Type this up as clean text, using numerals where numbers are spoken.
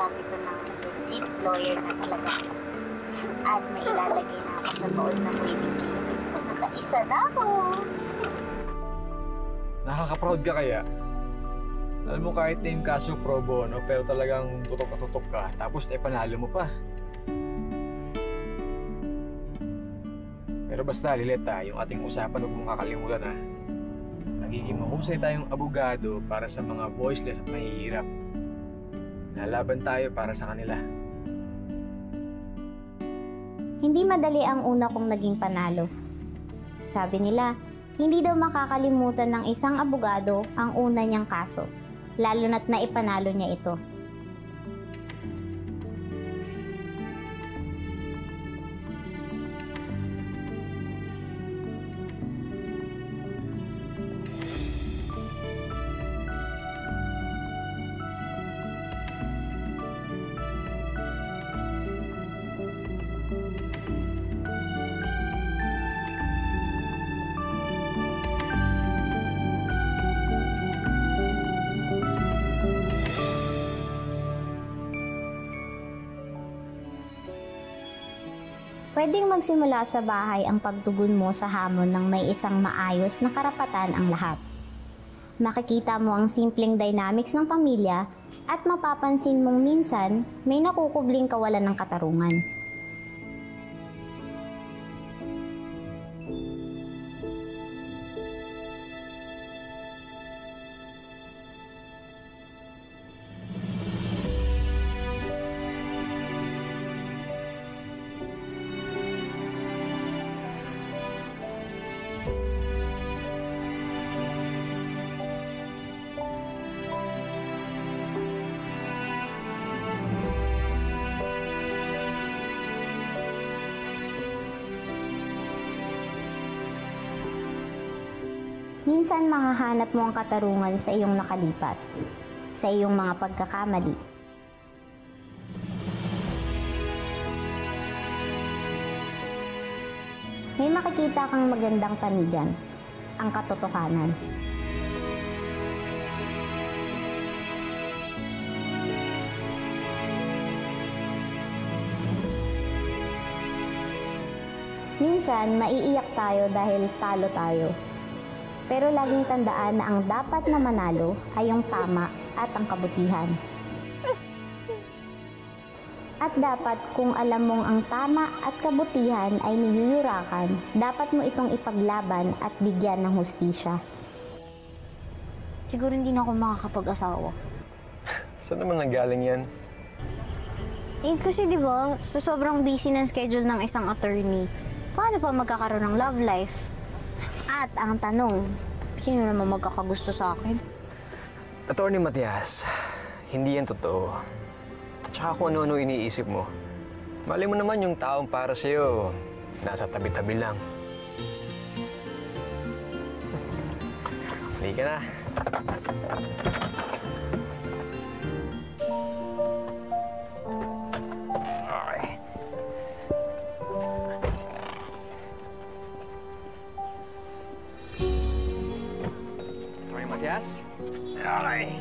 sabi ko ng legit lawyer na talaga. At may ilalagay na ako sa baon ng waving key. Nakaisa na ako. Nakaka-proud ka kaya? Alam mo, kahit na yung kaso pro bono, pero talagang tutok na tutok ka, tapos panalo mo pa. Pero basta, Lileta, yung ating usapan, huwag mong kakalimutan ha. Nagiging mahusay tayong abogado para sa mga voiceless at mahihirap. Nalaban tayo para sa kanila. Hindi madali ang una kong naging panalo. Sabi nila, hindi daw makakalimutan ng isang abogado ang una niyang kaso, lalo na't naipanalo niya ito. Pwedeng magsimula sa bahay ang pagtugon mo sa hamon ng may isang maayos na karapatan ang lahat. Makikita mo ang simpleng dynamics ng pamilya at mapapansin mong minsan may nakukubling kawalan ng katarungan. Minsan mahahanap mo ang katarungan sa iyong nakalipas, sa iyong mga pagkakamali. May makikita kang magandang panigan, ang katotohanan. Minsan, maiiyak tayo dahil talo tayo. Pero laging tandaan na ang dapat na manalo ay yung tama at ang kabutihan. At dapat kung alam mong ang tama at kabutihan ay niyuyurakan, dapat mo itong ipaglaban at bigyan ng hustisya. Siguro hindi na ako makakapag-asawa. Saan naman nanggaling yan? Kasi di ba, sa sobrang busy ng schedule ng isang attorney, paano pa magkakaroon ng love life? At ang tanong, sino naman magkakagusto sa akin? Attorney Matias, hindi yan totoo. Tsaka kung ano-ano iniisip mo. Malay mo naman yung taong para sa'yo, nasa tabi-tabi lang. Halika na. Okay. Okay, Matias. Okay.